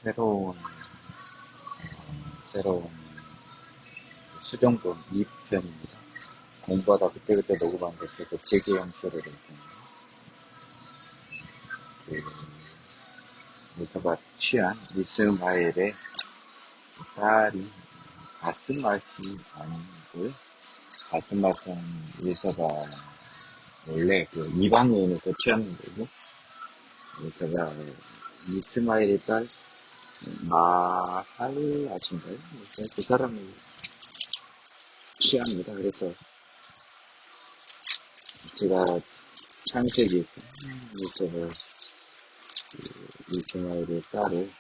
새로운 수정본 2편입니다. 공부하다 그때그때 녹음하는데 계속 재개형 소리를 의사가 취한 이스마엘의 딸이 바스맛이 아니고요. 바스맛은 의사가 원래 그 이방인에서 취한 거고, 의사가 이스마엘의 딸 마할라신가요? 그 사람을 취합니다. 그래서 제가 창세기에서 이스마엘의 딸을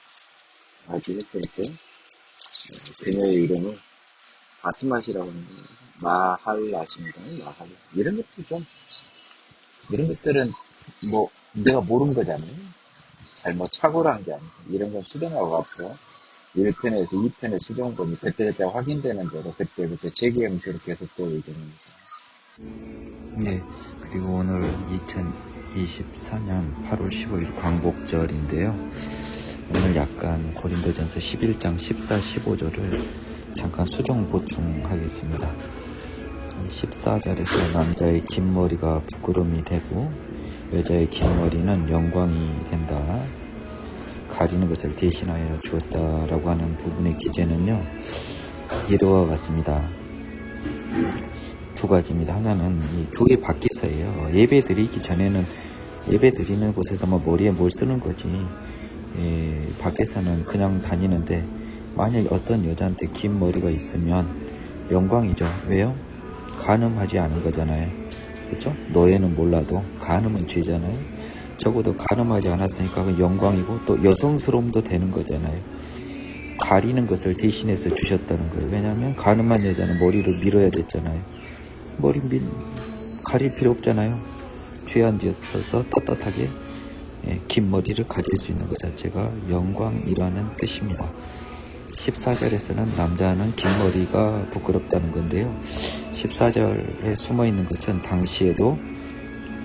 아기했을 때 그녀의 이름을 바스맛이라고 하는데 마할라신가요? 마할라. 이런 것들은 뭐 내가 모르는 거잖아요. 잘못 착오를 게 아니고 이런 건 수정하고 앞으로 1편에서 2편의 수정본이 그때그때 확인되는 대로 그때그때 재개형식으로 계속되고 있습니다. 네, 그리고 오늘 2024년 8월 15일 광복절인데요. 오늘 약간 고린도전서 11장 14, 15절을 잠깐 수정 보충하겠습니다. 14절에서 남자의 긴 머리가 부끄러움이 되고 여자의 긴 머리는 영광이 된다. 가리는 것을 대신하여 주었다라고 하는 부분의 기재는요, 이와 같습니다. 두 가지입니다. 하나는 이 교회 밖에서예요. 예배 드리기 전에는 예배 드리는 곳에서 머리에 뭘 쓰는 거지. 밖에서는 그냥 다니는데 만약에 어떤 여자한테 긴 머리가 있으면 영광이죠. 왜요? 간음하지 않은 거잖아요. 그렇죠? 노예는 몰라도 간음은 죄잖아요. 적어도 간음하지 않았으니까 그 영광이고 또 여성스러움도 되는 거잖아요. 가리는 것을 대신해서 주셨다는 거예요. 왜냐하면 간음한 여자는 머리를 밀어야 됐잖아요. 머리 가릴 필요 없잖아요. 죄 안 지어서 떳떳하게 긴 머리를 가질 수 있는 것 자체가 영광이라는 뜻입니다. 14절에서는 남자는 긴 머리가 부끄럽다는 건데요. 14절에 숨어있는 것은 당시에도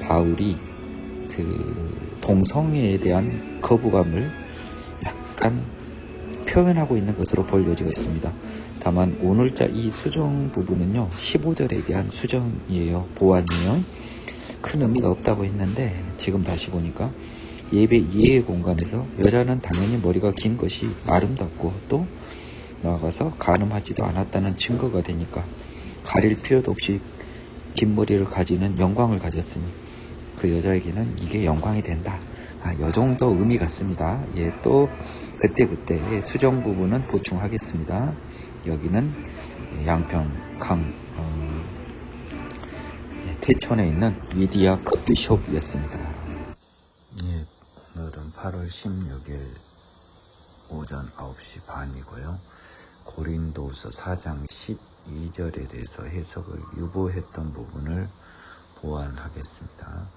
바울이 그 동성애에 대한 거부감을 약간 표현하고 있는 것으로 볼 여지가 있습니다. 다만 오늘자 이 수정 부분은요, 15절에 대한 수정이에요. 보완이에요. 큰 의미가 없다고 했는데 지금 다시 보니까 예배 이해의 공간에서 여자는 당연히 머리가 긴 것이 아름답고 또 나아가서 간음하지도 않았다는 증거가 되니까 가릴 필요도 없이 긴 머리를 가지는 영광을 가졌으니 그 여자에게는 이게 영광이 된다. 요 정도 의미 같습니다. 예, 또 그때 수정 부분은 보충하겠습니다. 여기는 양평 태촌에 있는 미디아 커피숍이었습니다. 예, 오늘은 8월 16일 오전 9시 반이고요. 고린도후서 4장 12절에 대해서 해석을 유보했던 부분을 보완하겠습니다.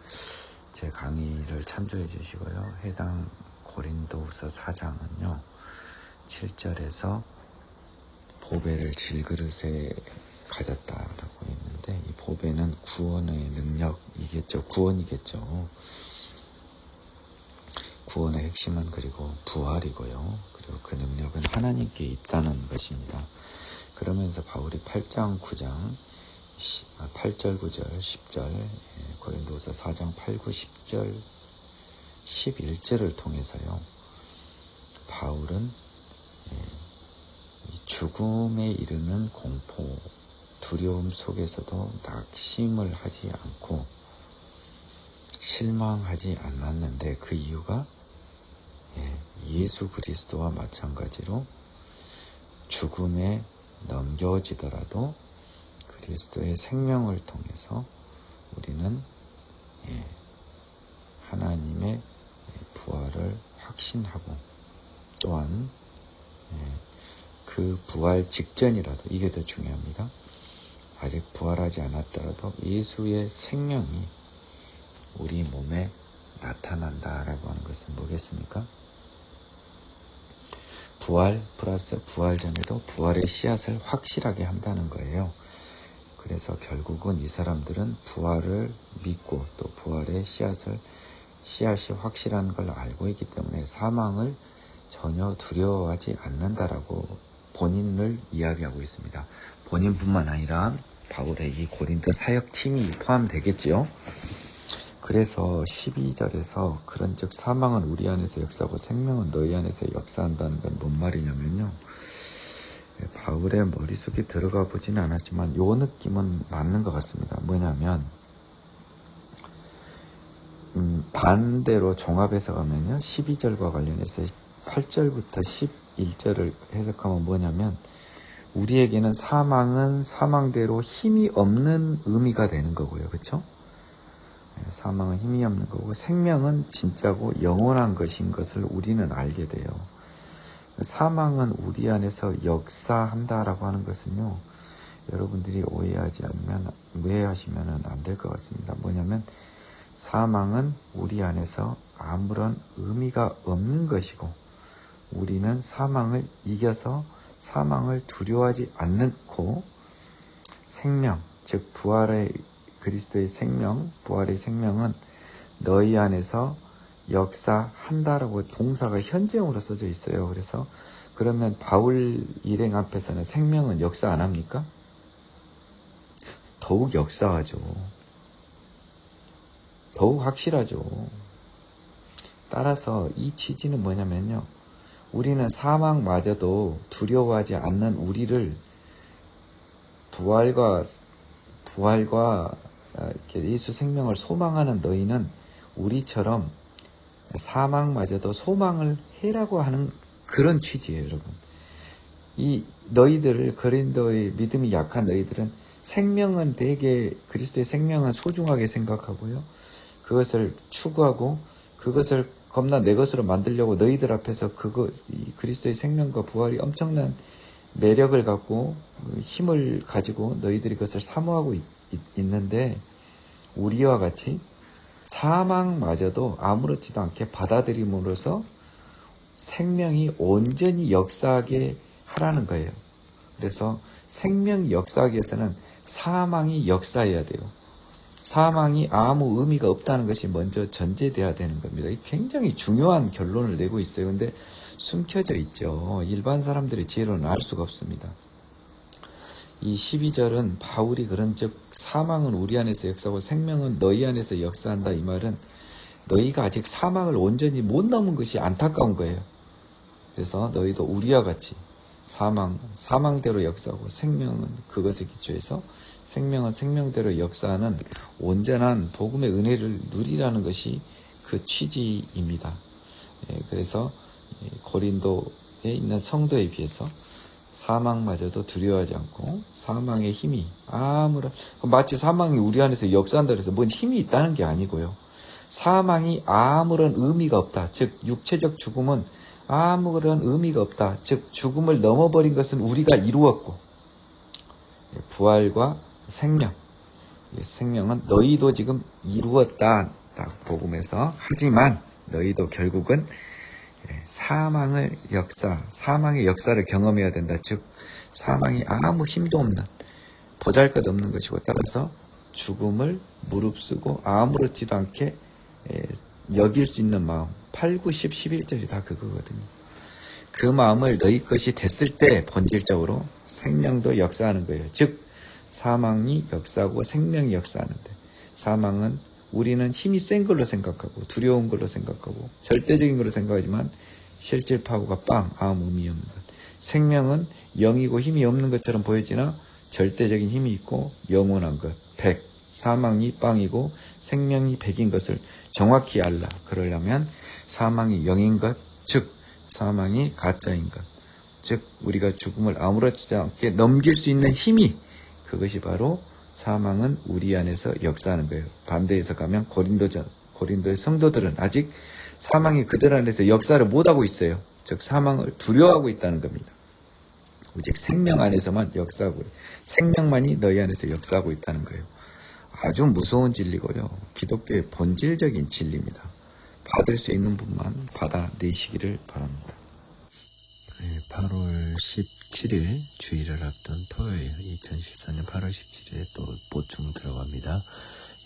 제 강의를 참조해 주시고요. 해당 고린도후서 4장은요, 7절에서 보배를 질그릇에 가졌다라고 했는데, 이 보배는 구원의 능력이겠죠. 구원이겠죠. 구원의 핵심은 그리고 부활이고요. 그리고 그 능력은 하나님께 있다는 것입니다. 그러면서 바울이 8장 9장 8절 9절 10절 고린도후서 4장 8, 9, 10절 11절을 통해서요, 바울은 죽음에 이르는 공포, 두려움 속에서도 낙심을 하지 않고 실망하지 않았는데 그 이유가 예수 그리스도와 마찬가지로 죽음에 넘겨지더라도 그리스도의 생명을 통해서 우리는 하나님의 부활을 확신하고 또한 그 부활 직전이라도, 이게 더 중요합니다. 아직 부활하지 않았더라도 예수의 생명이 우리 몸에 나타난다라고 하는 것은 뭐겠습니까? 부활 플러스 부활 전에도 부활의 씨앗을 확실하게 한다는 거예요. 그래서 결국은 이 사람들은 부활을 믿고 또 부활의 씨앗이 확실한 걸 알고 있기 때문에 사망을 전혀 두려워하지 않는다라고 본인을 이야기하고 있습니다. 본인뿐만 아니라 바울의 이 고린도 사역팀이 포함되겠지요. 그래서 12절에서 그런즉 사망은 우리 안에서 역사하고 생명은 너희 안에서 역사한다는 건 뭔 말이냐면요. 바울의 머릿속에 들어가 보지는 않았지만 요 느낌은 맞는 것 같습니다. 뭐냐면 반대로 종합해서 가면요. 12절과 관련해서 8절부터 11절을 해석하면 뭐냐면 우리에게는 사망은 사망대로 힘이 없는 의미가 되는 거고요. 그렇죠? 사망은 힘이 없는 거고 생명은 진짜고 영원한 것인 것을 우리는 알게 돼요. 사망은 우리 안에서 역사한다라고 하는 것은요. 여러분들이 오해하시면 안 될 것 같습니다. 뭐냐면 사망은 우리 안에서 아무런 의미가 없는 것이고 우리는 사망을 이겨서 사망을 두려워하지 않고 생명, 즉 부활의 그리스도의 생명, 부활의 생명은 너희 안에서 역사한다라고 동사가 현재형으로 써져 있어요. 그래서 그러면 바울 일행 앞에서는 생명은 역사 안 합니까? 더욱 역사하죠. 더욱 확실하죠. 따라서 이 취지는 뭐냐면요. 우리는 사망마저도 두려워하지 않는 우리를 부활과 예수 생명을 소망하는 너희는 우리처럼 사망마저도 소망을 해라고 하는 그런 취지예요, 여러분. 이 너희들을 고린도의 믿음이 약한 너희들은 생명은 되게 그리스도의 생명은 소중하게 생각하고요. 그것을 추구하고 그것을 겁나 내 것으로 만들려고 너희들 앞에서 이 그리스도의 생명과 부활이 엄청난 매력을 갖고 힘을 가지고 너희들이 그것을 사모하고 있는데 우리와 같이 사망마저도 아무렇지도 않게 받아들임으로써 생명이 온전히 역사하게 하라는 거예요. 그래서 생명이 역사하기 위해서는 사망이 역사해야 돼요. 사망이 아무 의미가 없다는 것이 먼저 전제돼야 되는 겁니다. 굉장히 중요한 결론을 내고 있어요. 근데 숨겨져 있죠. 일반 사람들의 지혜로는 알 수가 없습니다. 이 12절은 바울이 그런즉 사망은 우리 안에서 역사하고 생명은 너희 안에서 역사한다 이 말은 너희가 아직 사망을 온전히 못 넘은 것이 안타까운 거예요. 그래서 너희도 우리와 같이 사망대로 역사하고 생명은 그것에 기초해서 생명은 생명대로 역사하는 온전한 복음의 은혜를 누리라는 것이 그 취지입니다. 그래서 고린도에 있는 성도에 비해서 사망마저도 두려워하지 않고 사망의 힘이 마치 사망이 우리 안에서 역사한다 해서 뭔 힘이 있다는 게 아니고요. 사망이 아무런 의미가 없다. 즉 육체적 죽음은 아무런 의미가 없다. 즉 죽음을 넘어버린 것은 우리가 이루었고 부활과 생명은 너희도 지금 이루었다. 복음에서 하지만 너희도 결국은 사망의 역사를 경험해야 된다. 즉 사망이 아무 힘도 없는 보잘것없는 것이고 따라서 죽음을 무릅쓰고 아무렇지도 않게 여길 수 있는 마음 8, 9, 10, 11절이 다 그거거든요. 그 마음을 너희 것이 됐을 때 본질적으로 생명도 역사하는 거예요. 즉 사망이 역사하고 생명이 역사하는데 사망은 우리는 힘이 센 걸로 생각하고 두려운 걸로 생각하고 절대적인 걸로 생각하지만 실질 파고가 아무 의미 없는 것. 생명은 영이고 힘이 없는 것처럼 보여지나 절대적인 힘이 있고 영원한 것. 100. 사망이 빵이고 생명이 100인 것을 정확히 알라. 그러려면 사망이 영인 것, 즉 사망이 가짜인 것. 즉 우리가 죽음을 아무렇지 않게 넘길 수 있는 힘이 그것이 바로 사망은 우리 안에서 역사하는 거예요. 반대에서 가면 고린도의 성도들은 아직 사망이 그들 안에서 역사를 못하고 있어요. 즉 사망을 두려워하고 있다는 겁니다. 오직 생명 안에서만 역사하고 생명만이 너희 안에서 역사하고 있다는 거예요. 아주 무서운 진리고요. 기독교의 본질적인 진리입니다. 받을 수 있는 분만 받아내시기를 바랍니다. 8월 17일 주일을 앞둔 토요일 2014년 8월 17일에 또 보충 들어갑니다.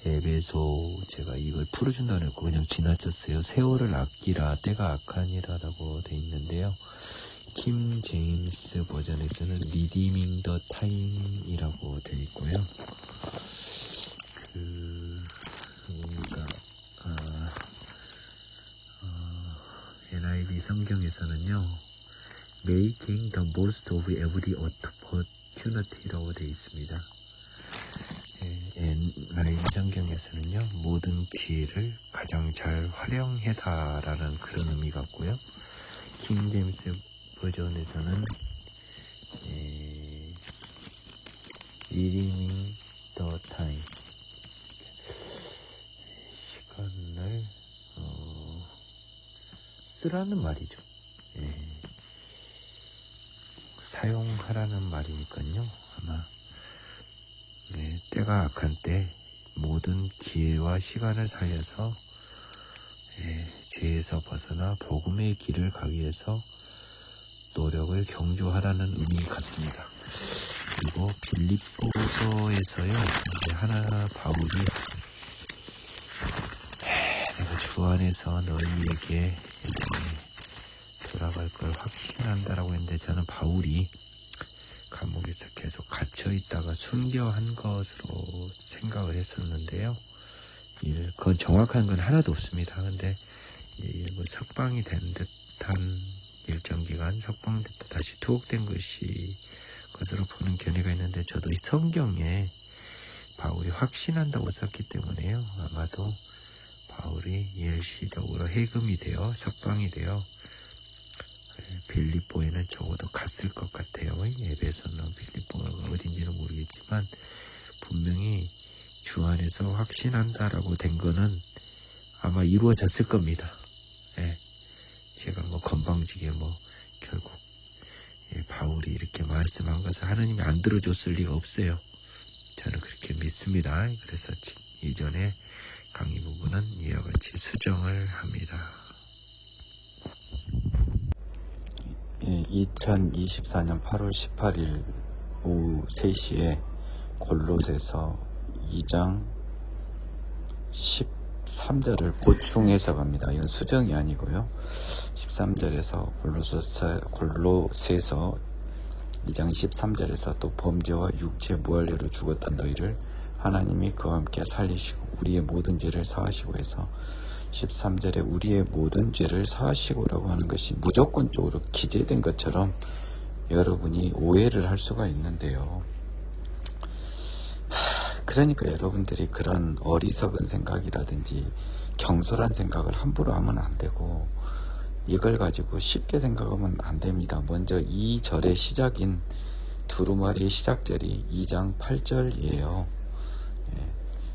앱에서 제가 이걸 풀어준다고 했고 그냥 지나쳤어요. 세월을 아끼라 때가 악하니라라고 돼 있는데요. 킴 제임스 버전에서는 Redeeming the Time이라고 돼 있고요. 그러니까 NIV 성경에서는요, Making the most of every opportunity라고 돼 있습니다. NIV 성경에서는요, 모든 기회를 가장 잘 활용해다라는 그런 의미 같고요. 킹 제임스 버전에서는 Redeeming the time, 시간을 쓰라는 말이죠. 사용하라는 말이니까요. 아마 때가 악한 때 모든 기회와 시간을 살려서 죄에서 벗어나 복음의 길을 가기 위해서 노력을 경주하라는 의미 같습니다. 그리고 빌립보서에서요, 바울이 내가 주 안에서 너희에게 돌아갈 걸 확신한다라고 했는데, 저는 바울이 감옥에서 계속 갇혀 있다가 순교한 것으로 생각을 했었는데요. 그건 정확한 건 하나도 없습니다. 근데 뭐 석방이 된 듯한 일정 기간 석방됐다 다시 투옥된 것으로 보는 견해가 있는데, 저도 이 성경에 바울이 확신한다고 썼기 때문에요, 아마도 바울이 일시적으로 해금이 되어 석방이 되어 빌립보에는 적어도 갔을 것 같아요. 에베소나 빌립보가 어딘지는 모르겠지만 분명히 주 안에서 확신한다라고 된 거는 아마 이루어졌을 겁니다. 제가 건방지게 결국 바울이 이렇게 말씀한 것을 하느님이 안 들어줬을 리가 없어요. 저는 그렇게 믿습니다. 그래서 이전에 강의 부분은 이와 같이 수정을 합니다. 2024년 8월 18일 오후 3시에 골로새서 2장 13절을 보충 해석합니다. 이건 수정이 아니고요. 13절에서 골로새서 2장 13절에서 또 범죄와 육체 무할례로 죽었던 너희를 하나님이 그와 함께 살리시고 우리의 모든 죄를 사하시고 해서 13절에 우리의 모든 죄를 사하시고라고 하는 것이 무조건적으로 기재된 것처럼 여러분이 오해를 할 수가 있는데요. 그러니까 여러분들이 그런 어리석은 생각이라든지 경솔한 생각을 함부로 하면 안 되고, 이걸 가지고 쉽게 생각하면 안 됩니다. 먼저 이 절의 시작인 두루마리의 시작절이 2장 8절이에요.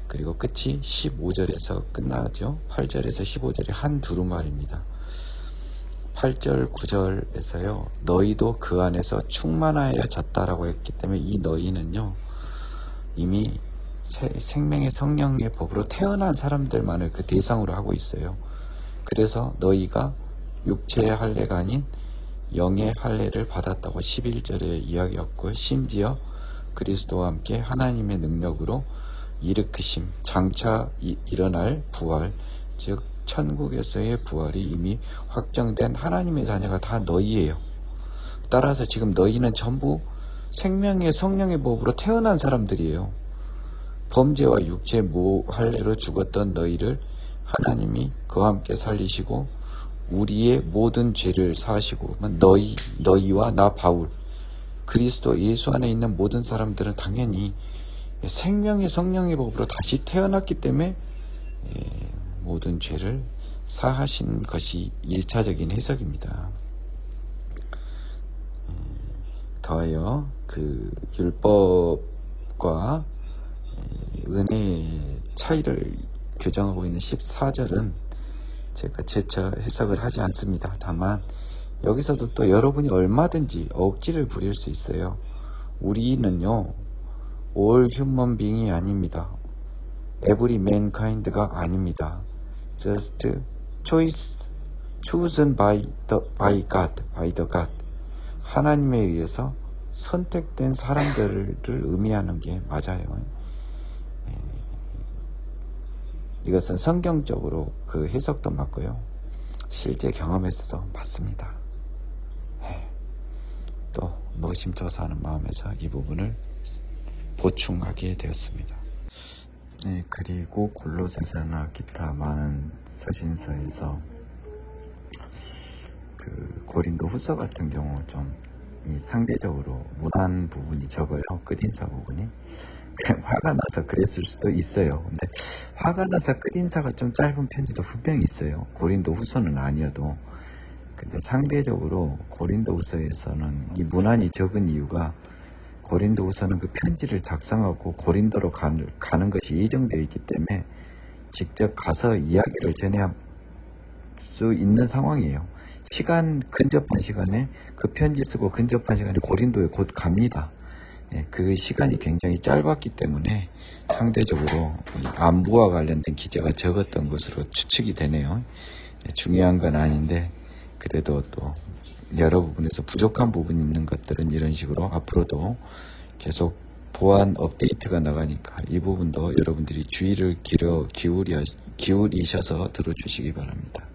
그리고 끝이 15절에서 끝나죠. 8절에서 15절이 한 두루마리입니다. 8절 9절에서요, 너희도 그 안에서 충만하여졌다라고 했기 때문에 이 너희는요, 이미 생명의 성령의 법으로 태어난 사람들만을 그 대상으로 하고 있어요. 그래서 너희가 육체의 할례가 아닌 영의 할례를 받았다고 11절에 이야기했고, 심지어 그리스도와 함께 하나님의 능력으로 일으키심, 장차 일어날 부활, 즉 천국에서의 부활이 이미 확정된 하나님의 자녀가 다 너희예요. 따라서 지금 너희는 전부 생명의 성령의 법으로 태어난 사람들이에요. 범죄와 육체 할례로 죽었던 너희를 하나님이 그와 함께 살리시고 우리의 모든 죄를 사하시고, 너희와 나 바울, 그리스도 예수 안에 있는 모든 사람들은 당연히 생명의 성령의 법으로 다시 태어났기 때문에 모든 죄를 사하신 것이 1차적인 해석입니다. 더하여 그 율법과 은혜의 차이를 규정하고 있는 14절은 제가 재차 해석을 하지 않습니다. 다만 여기서도 또 여러분이 얼마든지 억지를 부릴 수 있어요. 우리는요, all human being이 아닙니다. every mankind가 아닙니다. just chosen by the God. 하나님에 의해서 선택된 사람들을 의미하는 게 맞아요. 이것은 성경적으로 그 해석도 맞고요. 실제 경험에서도 맞습니다. 또 노심초사하는 마음에서 이 부분을 보충하게 되었습니다. 네, 그리고 골로새서나 기타 많은 서신서에서 그 고린도 후서 같은 경우 좀 이 상대적으로 문안 부분이 적어요. 끝인사 부분이. 그냥 화가 나서 그랬을 수도 있어요. 근데 화가 나서 끝인사가 좀 짧은 편지도 분명히 있어요. 고린도 후서는 아니어도. 근데 상대적으로 고린도 후서에서는 이 문안이 적은 이유가 고린도 후서는 그 편지를 작성하고 고린도로 가는 것이 예정되어 있기 때문에 직접 가서 이야기를 전할 수 있는 상황이에요. 근접한 시간에 그 편지 쓰고 근접한 시간에 고린도에 곧 갑니다. 그 시간이 굉장히 짧았기 때문에 상대적으로 안부와 관련된 기재가 적었던 것으로 추측이 되네요. 중요한 건 아닌데 그래도 또 여러 부분에서 부족한 부분이 있는 것들은 이런 식으로 앞으로도 계속 보안 업데이트가 나가니까 이 부분도 여러분들이 주의를 기울이셔서 들어주시기 바랍니다.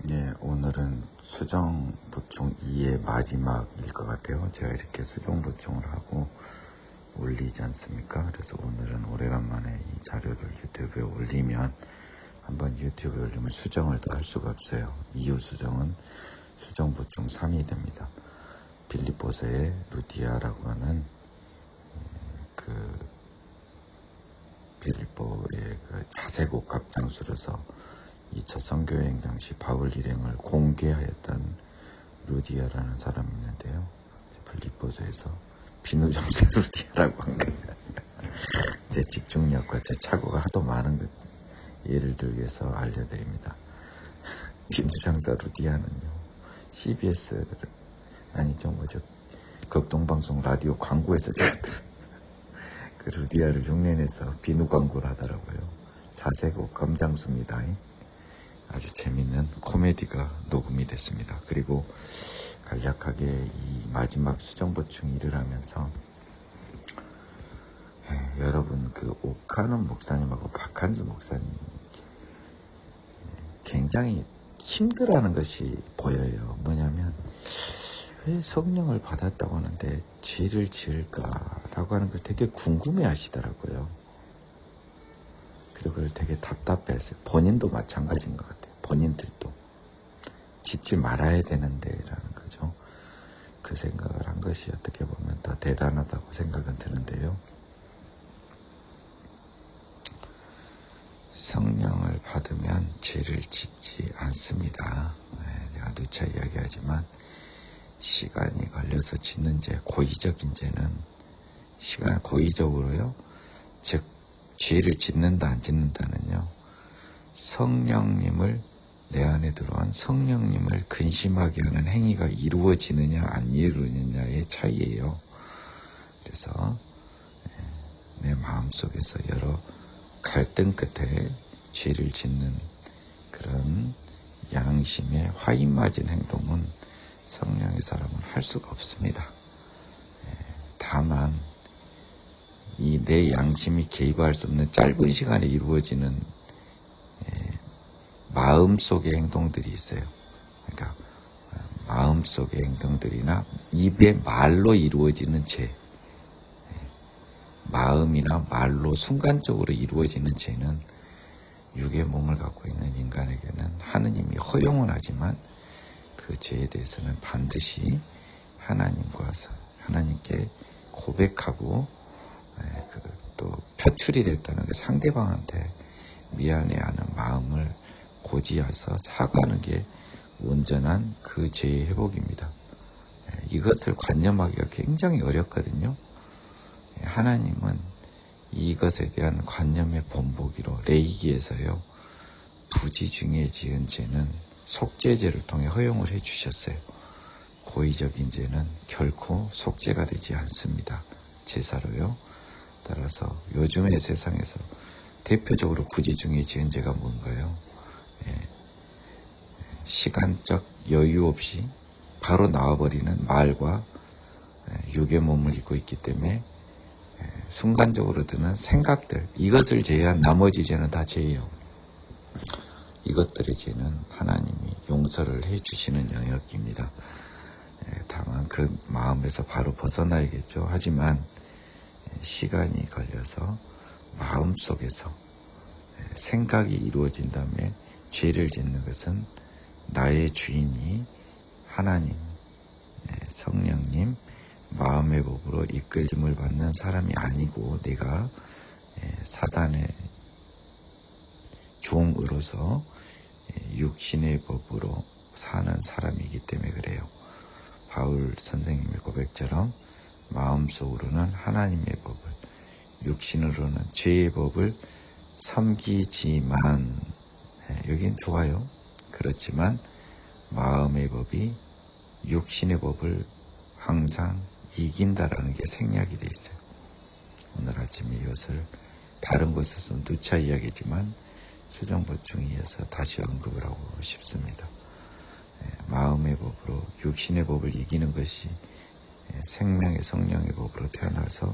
네, 오늘은 수정 보충 2의 마지막일 것 같아요. 제가 이렇게 수정 보충을 하고 올리지 않습니까? 그래서 오늘은 오래간만에 이 자료를 유튜브에 올리면 한번 유튜브에 올리면 수정을 더 할 수가 없어요. 이후 수정은 수정 보충 3이 됩니다. 빌립보서의 루디아라고 하는 그 빌립보의 그 자세곡 갑장수로서 2차 선교여행 당시 바울 일행을 공개하였던 루디아라는 사람이 있는데요. 빌립보서에서 비누정사 루디아라고 한 거예요. 제 집중력과 제 착오가 하도 많은 것 예를 들기 위해서 알려드립니다. 비누정사 루디아는요, CBS 아니죠 뭐죠 극동방송 라디오 광고에서 제가 그 루디아를 흉내내서 비누 광고를 하더라고요. 자세고 검장수입니다. 아주 재밌는 코미디가 녹음이 됐습니다. 그리고 간략하게 이 마지막 수정 보충 일을 하면서 여러분 그 오카논 목사님하고 박한주 목사님 굉장히 힘들어하는 것이 보여요. 뭐냐면 왜 성령을 받았다고 하는데 죄를 지을까라고 하는 걸 되게 궁금해 하시더라고요. 그리고 그걸 되게 답답해했어요. 본인도 마찬가지인 것 같아요. 본인들도 짓지 말아야 되는데 라는 거죠. 그 생각을 한 것이 어떻게 보면 더 대단하다고 생각은 드는데요. 성령을 받으면 죄를 짓지 않습니다. 내가 누차 이야기하지만 시간이 걸려서 짓는 죄, 고의적인 죄는 시간 고의적으로요. 즉 죄를 짓는다 안 짓는다는요. 성령님을 내 안에 들어온 성령님을 근심하게 하는 행위가 이루어지느냐 안 이루어지느냐의 차이예요. 그래서 내 마음속에서 여러 갈등 끝에 죄를 짓는 그런 양심의 화인 맞은 행동은 성령의 사람은 할 수가 없습니다. 다만 이 내 양심이 개입할 수 없는 짧은 시간에 이루어지는 마음속의 행동들이 있어요. 그러니까 마음속의 행동들이나 입의 말로 이루어지는 죄, 마음이나 말로 순간적으로 이루어지는 죄는 육의 몸을 갖고 있는 인간에게는 하느님이 허용은 하지만 그 죄에 대해서는 반드시 하나님께 고백하고 또 표출이 됐다는 게 상대방한테 미안해하는 마음을 고지해서 사과하는 게 온전한 그 죄의 회복입니다. 이것을 관념하기가 굉장히 어렵거든요. 하나님은 이것에 대한 관념의 본보기로 레이기에서요. 부지 중에 지은 죄는 속죄제를 통해 허용을 해주셨어요. 고의적인 죄는 결코 속죄가 되지 않습니다. 제사로요. 따라서 요즘의 세상에서 대표적으로 부지 중에 지은 죄가 뭔가요? 시간적 여유 없이 바로 나와버리는 말과 육의 몸을 입고 있기 때문에 순간적으로 드는 생각들, 이것을 제외한 나머지 죄는 다 죄예요. 이것들의 죄는 하나님이 용서를 해주시는 영역입니다. 다만 그 마음에서 바로 벗어나야겠죠. 하지만 시간이 걸려서 마음속에서 생각이 이루어진 다음에 죄를 짓는 것은 나의 주인이 하나님, 성령님, 마음의 법으로 이끌림을 받는 사람이 아니고 내가 사단의 종으로서 육신의 법으로 사는 사람이기 때문에 그래요. 바울 선생님의 고백처럼 마음속으로는 하나님의 법을, 육신으로는 죄의 법을 섬기지만, 여긴 좋아요. 그렇지만 마음의 법이 육신의 법을 항상 이긴다라는 게 생략이 돼 있어요. 오늘 아침에 이것을 다른 곳에서 누차 이야기지만 수정보충 이어서 다시 언급을 하고 싶습니다. 마음의 법으로 육신의 법을 이기는 것이 생명의 성령의 법으로 태어나서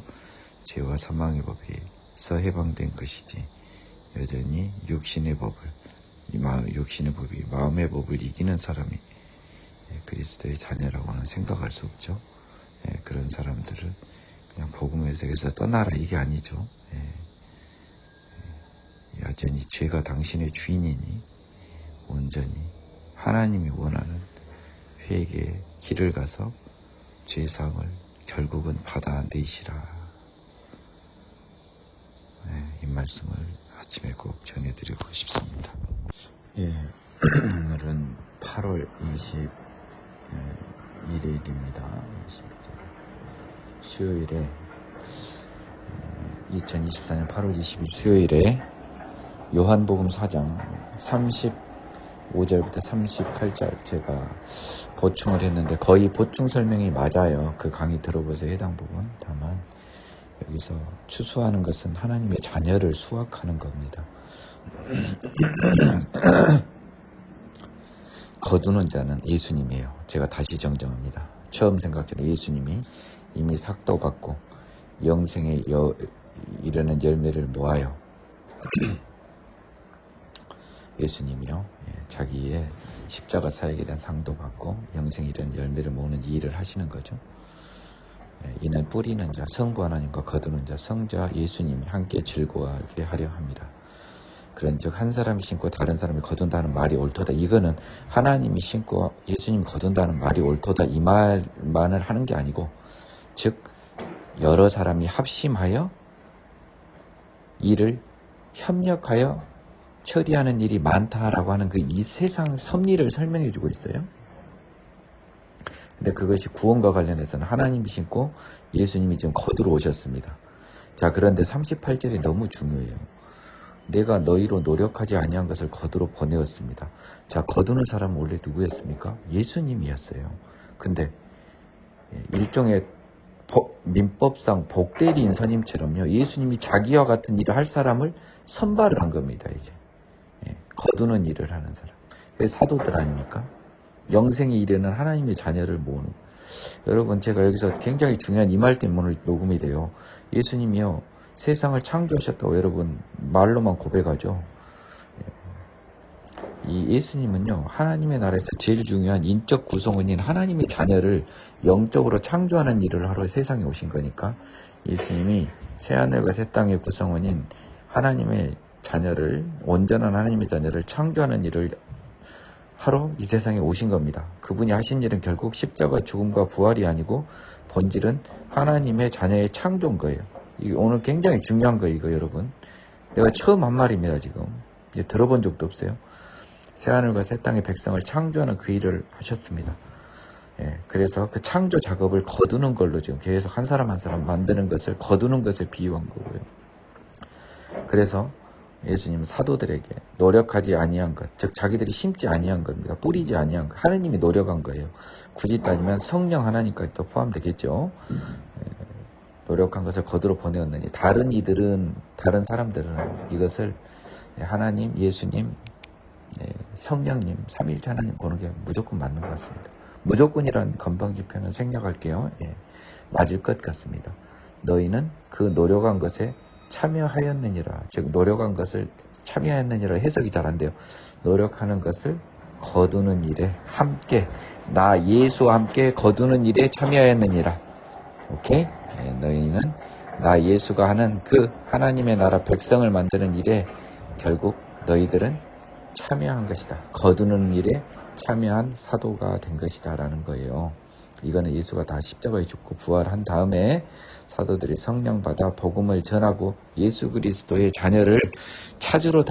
죄와 사망의 법에서 해방된 것이지, 여전히 육신의 법을, 육신의 법이 마음의 법을 이기는 사람이 그리스도의 자녀라고는 생각할 수 없죠. 그런 사람들을 그냥 복음에서 떠나라, 이게 아니죠. 여전히 죄가 당신의 주인이니 온전히 하나님이 원하는 회개의 길을 가서 죄상을 결국은 받아내시라. 이 말씀을 아침에 꼭 전해드리고 싶습니다. 오늘은 8월 21일입니다. 수요일에 2024년 8월 20일 수요일에 요한복음 4장 35절부터 38절 제가 보충을 했는데 거의 보충 설명이 맞아요. 그 강의 들어보세요. 해당 부분. 다만 여기서 추수하는 것은 하나님의 자녀를 수확하는 겁니다. 거두는 자는 예수님이에요. 제가 다시 정정합니다. 처음 생각처럼 예수님이 이미 삭도 받고 영생에 이르는 열매를 모아요. 예수님이요, 자기의 십자가 사역에 대한 상도 받고 영생에 이르는 열매를 모으는 이 일을 하시는 거죠. 이는 뿌리는 자, 성부 하나님과 거두는 자, 성자 예수님이 함께 즐거워하게 하려 합니다. 그런즉 한 사람이 심고 다른 사람이 거둔다는 말이 옳도다. 이거는 하나님이 심고 예수님이 거둔다는 말이 옳도다, 이 말만을 하는 게 아니고, 즉 여러 사람이 합심하여 이를 협력하여 처리하는 일이 많다라고 하는 그 이 세상 섭리를 설명해 주고 있어요. 근데 그것이 구원과 관련해서는 하나님이 심고 예수님이 지금 거두러 오셨습니다. 자, 그런데 38절이 너무 중요해요. 내가 너희로 노력하지 아니한 것을 거두러 보내었습니다. 자, 거두는 사람은 원래 누구였습니까? 예수님이었어요. 근데 일종의 민법상 복대리인 선임처럼요, 예수님이 자기와 같은 일을 할 사람을 선발을 한 겁니다. 이제 거두는 일을 하는 사람. 그래서 사도들 아닙니까? 영생에 이르는 하나님의 자녀를 모으는. 여러분, 제가 여기서 굉장히 중요한 이 말 때문에 오늘 녹음이 돼요. 예수님이요, 세상을 창조하셨다고 여러분 말로만 고백하죠. 이 예수님은요, 하나님의 나라에서 제일 중요한 인적 구성원인 하나님의 자녀를 영적으로 창조하는 일을 하러 세상에 오신 거니까, 예수님이 새하늘과 새 땅의 구성원인 하나님의 자녀를, 온전한 하나님의 자녀를 창조하는 일을 하러 이 세상에 오신 겁니다. 그분이 하신 일은 결국 십자가 죽음과 부활이 아니고 본질은 하나님의 자녀의 창조인 거예요. 이게 오늘 굉장히 중요한 거예요, 이거 여러분. 내가 처음 한 말입니다, 지금. 들어본 적도 없어요. 새하늘과 새 땅의 백성을 창조하는 그 일을 하셨습니다. 그래서 그 창조 작업을 거두는 걸로 지금 계속 한 사람 한 사람 만드는 것을 거두는 것을 비유한 거고요. 그래서 예수님은 사도들에게 노력하지 아니한 것, 즉 자기들이 심지 아니한 겁니다. 뿌리지 아니한 것, 하느님이 노력한 거예요. 굳이 따지면 성령 하나님까지 또 포함되겠죠. 노력한 것을 거두러 보내었느니, 다른 이들은, 다른 사람들은 이것을 하나님, 예수님, 성령님, 삼위일체 하나님 보는 게 무조건 맞는 것 같습니다. 무조건이란 건방지표는 생략할게요. 맞을 것 같습니다. 너희는 그 노력한 것에 참여하였느니라. 즉 노력한 것을 참여하였느니라 해석이 잘 안 돼요. 노력하는 것을 거두는 일에 함께 나 예수와 함께 거두는 일에 참여하였느니라. 오케이? 네, 너희는 나 예수가 하는 그 하나님의 나라 백성을 만드는 일에 결국 너희들은 참여한 것이다. 거두는 일에 참여한 사도가 된 것이다 라는 거예요. 이거는 예수가 다 십자가에 죽고 부활한 다음에 사도들이 성령 받아 복음을 전하고 예수 그리스도의 자녀를 찾으러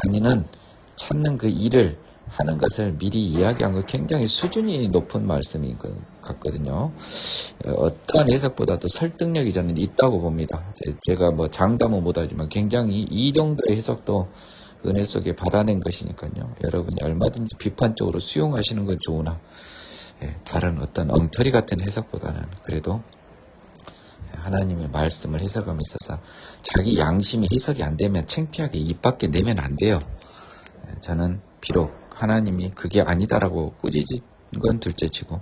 찾는 그 일을 하는 것을 미리 이야기한 거 굉장히 수준이 높은 말씀인 것 같거든요. 어떠한 해석보다도 설득력이 저는 있다고 봅니다. 제가 뭐 장담은 못하지만 굉장히 이 정도의 해석도 은혜 속에 받아낸 것이니까요. 여러분이 얼마든지 비판적으로 수용하시는 건 좋으나 다른 어떤 엉터리 같은 해석보다는 그래도 하나님의 말씀을 해석함에 있어서 자기 양심이 해석이 안 되면 창피하게 입 밖에 내면 안 돼요. 저는 비록 하나님이 그게 아니다라고 꾸짖은 건 둘째치고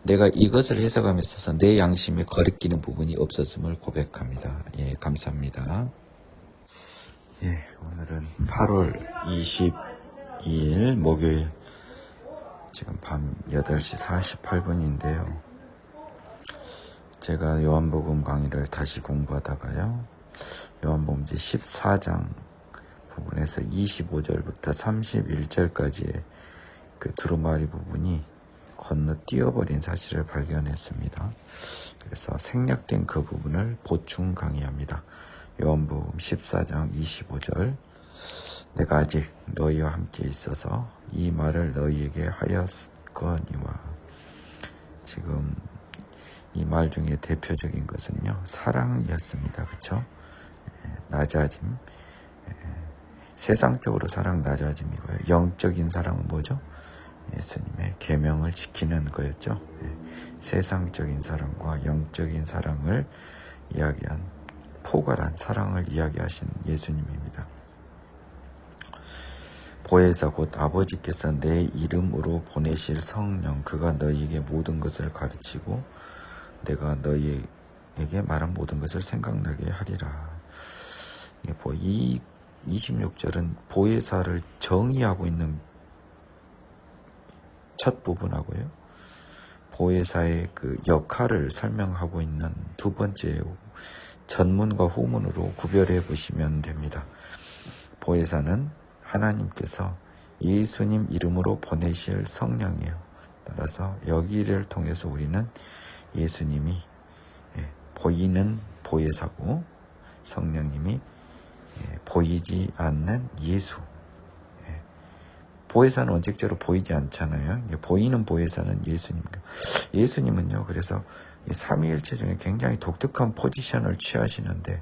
내가 이것을 해석함에 있어서 내 양심에 거리끼는 부분이 없었음을 고백합니다. 예, 감사합니다. 예, 오늘은 8월 22일 목요일 지금 밤 8시 48분인데요. 제가 요한복음 강의를 다시 공부하다가요. 요한복음 14장 부분에서 25절부터 31절까지의 그 두루마리 부분이 건너뛰어버린 사실을 발견했습니다. 그래서 생략된 그 부분을 보충 강의합니다. 요한복음 14장 25절 내가 아직 너희와 함께 있어서 이 말을 너희에게 하였거니와. 지금 이 말 중에 대표적인 것은요, 사랑이었습니다. 그쵸? 낮아짐. 세상적으로 사랑 낮아짐이고요. 영적인 사랑은 뭐죠? 예수님의 계명을 지키는 거였죠. 세상적인 사랑과 영적인 사랑을 이야기한 포괄한 사랑을 이야기하신 예수님입니다. 보혜사 곧 아버지께서 내 이름으로 보내실 성령 그가 너희에게 모든 것을 가르치고 내가 너희에게 말한 모든 것을 생각나게 하리라. 이 26절은 보혜사를 정의하고 있는 첫 부분하고요. 보혜사의 그 역할을 설명하고 있는 두 번째 전문과 후문으로 구별해 보시면 됩니다. 보혜사는 하나님께서 예수님 이름으로 보내실 성령이에요. 따라서 여기를 통해서 우리는 예수님이 보이는 보혜사고 성령님이 보이지 않는 예수. 보혜사는 원칙적으로 보이지 않잖아요. 보이는 보혜사는 예수님입니다. 예수님은요, 그래서 삼위일체 중에 굉장히 독특한 포지션을 취하시는데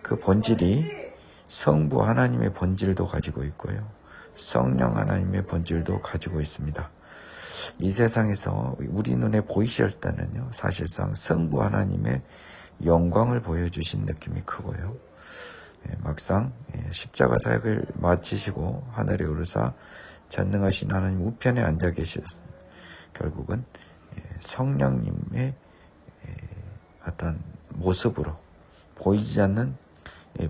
그 본질이 성부 하나님의 본질도 가지고 있고요. 성령 하나님의 본질도 가지고 있습니다. 이 세상에서 우리 눈에 보이실 때는요, 사실상 성부 하나님의 영광을 보여주신 느낌이 크고요. 막상 십자가 사역을 마치시고 하늘에 오르사 전능하신 하나님 우편에 앉아 계셔 결국은 성령님의 어떤 모습으로 보이지 않는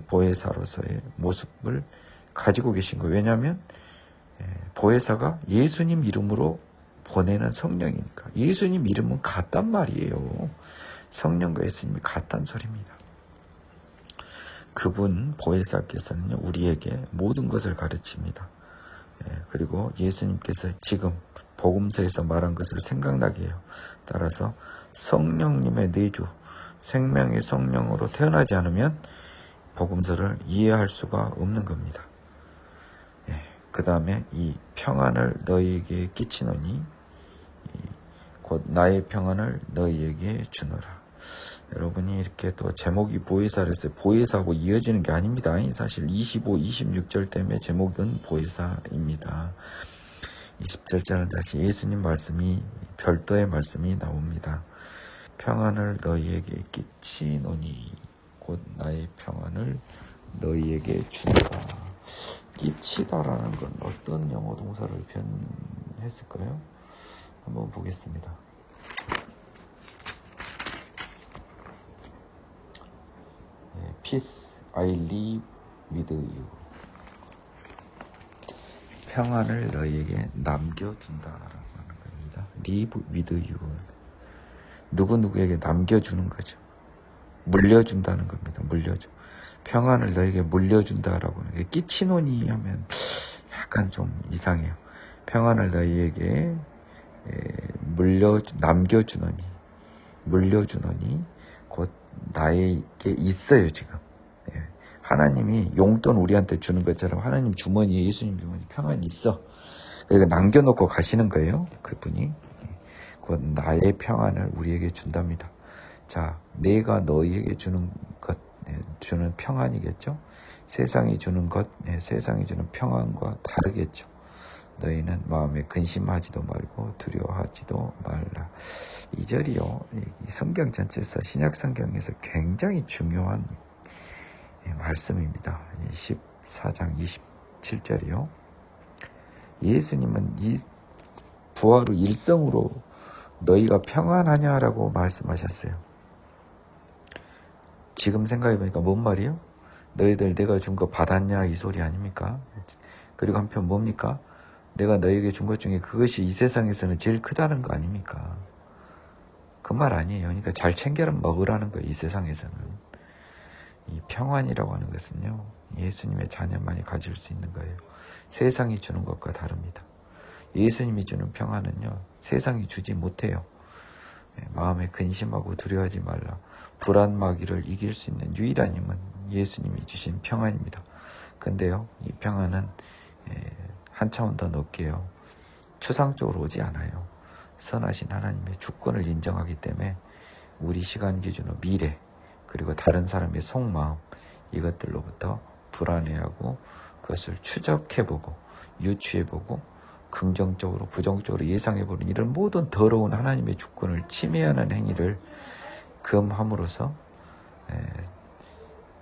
보혜사로서의 모습을 가지고 계신 거예요. 왜냐하면 보혜사가 예수님 이름으로 보내는 성령이니까. 예수님 이름은 같단 말이에요. 성령과 예수님이 같단 소리입니다. 그분 보혜사께서는요, 우리에게 모든 것을 가르칩니다. 그리고 예수님께서 지금 복음서에서 말한 것을 생각나게 해요. 따라서 성령님의 내주, 생명의 성령으로 태어나지 않으면 복음서를 이해할 수가 없는 겁니다. 그 다음에 이 평안을 너희에게 끼치노니 곧 나의 평안을 너희에게 주노라. 여러분이 이렇게 또 제목이 보혜사를 했어요. 보혜사하고 이어지는 게 아닙니다. 사실 25, 26절 때문에 제목은 보혜사입니다. 20절자는 다시 예수님 말씀이 별도의 말씀이 나옵니다. 평안을 너희에게 끼치노니 곧 나의 평안을 너희에게 주노라. 끼치다라는 건 어떤 영어 동사를 표현했을까요? 한번 보겠습니다. peace, I live with you. 평안을 너희에게 남겨둔다라고 하는 겁니다. live with you. 누구누구에게 남겨주는 거죠. 물려준다는 겁니다. 물려줘. 평안을 너에게 물려준다라고 하는 게 끼치노니 하면 약간 좀 이상해요. 평안을 너희에게 남겨주노니, 물려주노니 곧 나에게 있어요. 지금 하나님이 용돈 우리한테 주는 것처럼 하나님 주머니에, 예수님 주머니에 평안이 있어. 그러니까 남겨놓고 가시는 거예요. 그분이 곧 나의 평안을 우리에게 준답니다. 자, 내가 너희에게 주는 것, 주는 평안이겠죠. 세상이 주는 것, 세상이 주는 평안과 다르겠죠. 너희는 마음에 근심하지도 말고 두려워하지도 말라. 이 절이요, 성경 전체에서, 신약 성경에서 굉장히 중요한 말씀입니다. 14장 27절이요. 예수님은 이 부활 후 일성으로 너희가 평안하냐라고 말씀하셨어요. 지금 생각해보니까 뭔 말이에요? 너희들 내가 준 거 받았냐 이 소리 아닙니까? 그리고 한편 뭡니까? 내가 너희에게 준 것 중에 그것이 이 세상에서는 제일 크다는 거 아닙니까? 그 말 아니에요. 그러니까 잘 챙겨 먹으라는 거예요. 이 세상에서는. 이 평안이라고 하는 것은요, 예수님의 자녀만이 가질 수 있는 거예요. 세상이 주는 것과 다릅니다. 예수님이 주는 평안은요, 세상이 주지 못해요. 마음에 근심하고 두려워하지 말라. 불안 마귀를 이길 수 있는 유일한 힘은 예수님이 주신 평안입니다. 근데요, 이 평안은 한 차원 더 높게요, 추상적으로 오지 않아요. 선하신 하나님의 주권을 인정하기 때문에 우리 시간 기준으로 미래, 그리고 다른 사람의 속마음, 이것들로부터 불안해하고 그것을 추적해보고 유추해보고 긍정적으로 부정적으로 예상해보는 이런 모든 더러운 하나님의 주권을 침해하는 행위를 금함으로써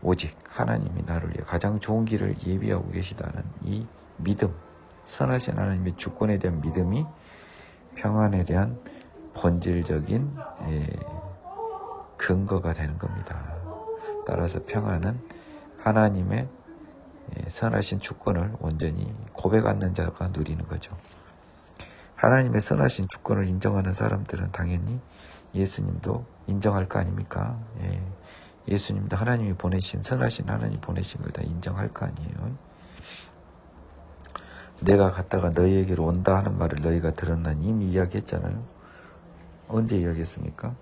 오직 하나님이 나를 위해 가장 좋은 길을 예비하고 계시다는 이 믿음, 선하신 하나님의 주권에 대한 믿음이 평안에 대한 본질적인 근거가 되는 겁니다. 따라서 평안은 하나님의 선하신 주권을 온전히 고백하는 자가 누리는 거죠. 하나님의 선하신 주권을 인정하는 사람들은 당연히 예수님도 인정할 거 아닙니까? 예수님도 하나님이 보내신, 선하신 하나님이 보내신 걸 다 인정할 거 아니에요. 내가 갔다가 너희에게로 온다 하는 말을 너희가 들었나니, 이미 이야기했잖아요. 언제 이야기했습니까?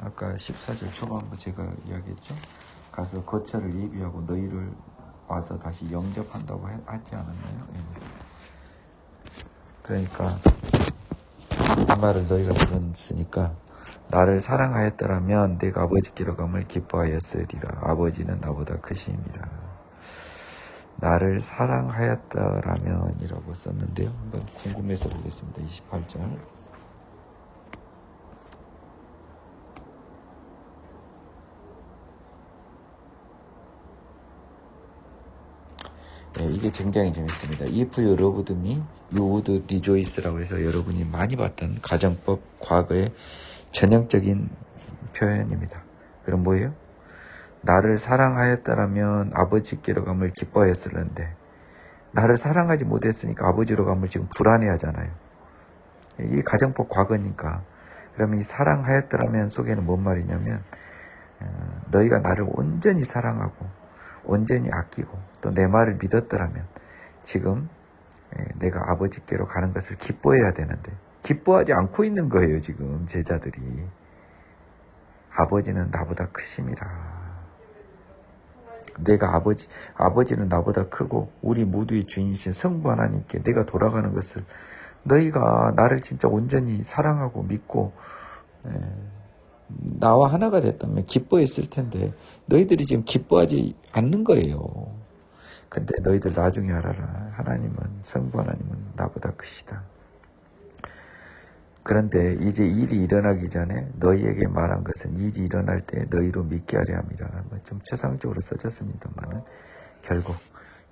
아까 14절 초반부 제가 이야기했죠. 가서 거처를 예비하고 너희를 와서 다시 영접한다고 하지 않았나요? 그러니까 이 말을 너희가 들었으니까, 나를 사랑하였더라면 내가 아버지께로 감을 기뻐하였으리라. 아버지는 나보다 크심이라. 나를 사랑하였더라면 이라고 썼는데요. 한번 궁금해서 보겠습니다. 28절. 이게 굉장히 재밌습니다. If you loved me, you would rejoice라고 해서 여러분이 많이 봤던 가정법 과거의 전형적인 표현입니다. 그럼 뭐예요? 나를 사랑하였더라면 아버지께로 감을 기뻐했을는데, 나를 사랑하지 못했으니까 아버지로 감을 지금 불안해하잖아요. 이게 가정법 과거니까. 그러면 이 사랑하였더라면 속에는 뭔 말이냐면, 너희가 나를 온전히 사랑하고 온전히 아끼고 또 내 말을 믿었더라면 지금 내가 아버지께로 가는 것을 기뻐해야 되는데 기뻐하지 않고 있는 거예요. 지금 제자들이. 아버지는 나보다 크심이라. 내가 아버지는 나보다 크고 우리 모두의 주인이신 성부 하나님께 내가 돌아가는 것을 너희가 나를 진짜 온전히 사랑하고 믿고 나와 하나가 됐다면 기뻐했을 텐데 너희들이 지금 기뻐하지 않는 거예요. 근데 너희들 나중에 알아라. 하나님은, 성부 하나님은 나보다 크시다. 그런데 이제 일이 일어나기 전에 너희에게 말한 것은 일이 일어날 때 너희로 믿게 하려 함이라. 좀 추상적으로 써졌습니다만 결국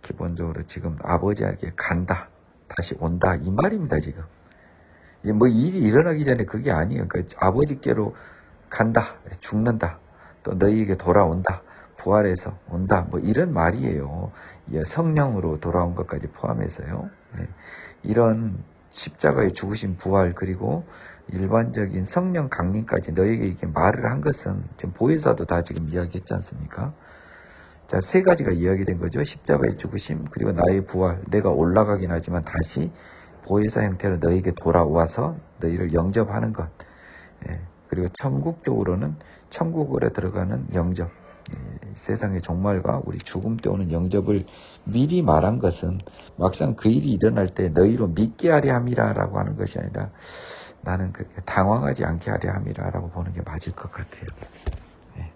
기본적으로 지금 아버지에게 간다, 다시 온다, 이 말입니다. 지금 뭐 일이 일어나기 전에 그게 아니에요. 그러니까 아버지께로 간다, 죽는다, 또 너희에게 돌아온다, 부활해서 온다. 뭐 이런 말이에요. 예, 성령으로 돌아온 것까지 포함해서요. 예, 이런 십자가의 죽으신 부활 그리고 일반적인 성령 강림까지 너에게 이렇게 말을 한 것은 지금 보혜사도 다 지금 이야기했지 않습니까? 자, 세 가지가 이야기된 거죠. 십자가의 죽으심 그리고 나의 부활. 내가 올라가긴 하지만 다시 보혜사 형태로 너에게 돌아와서 너희를 영접하는 것. 예, 그리고 천국적으로는 천국으로 들어가는 영접. 세상의 종말과 우리 죽음 때 오는 영접을 미리 말한 것은 막상 그 일이 일어날 때 너희로 믿게 하려 함이라 라고 하는 것이 아니라 나는 그렇게 당황하지 않게 하려 함이라 라고 보는 게 맞을 것 같아요. 네.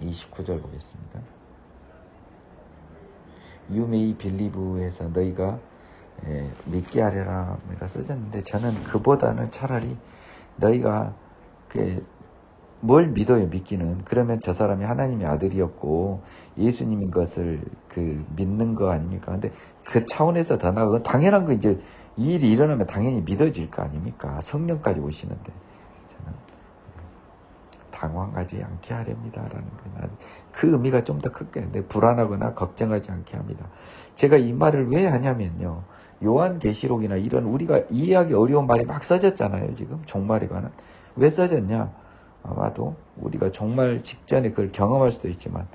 29절 보겠습니다. You may believe에서 너희가 믿게 하려라 써졌는데 저는 그보다는 차라리 너희가 뭘 믿어요, 믿기는. 그러면 저 사람이 하나님의 아들이었고 예수님인 것을 믿는 거 아닙니까? 근데 그 차원에서 더 나아가 당연한 거 이제 이 일이 일어나면 당연히 믿어질 거 아닙니까? 성령까지 오시는데 저는 당황하지 않게 하렵니다라는 그 의미가 좀 더 크겠는데 불안하거나 걱정하지 않게 합니다. 제가 이 말을 왜 하냐면요. 요한계시록이나 이런 우리가 이해하기 어려운 말이 막 써졌잖아요. 지금 종말에 관한. 왜 써졌냐? 아마도 우리가 정말 직전에 그걸 경험할 수도 있지만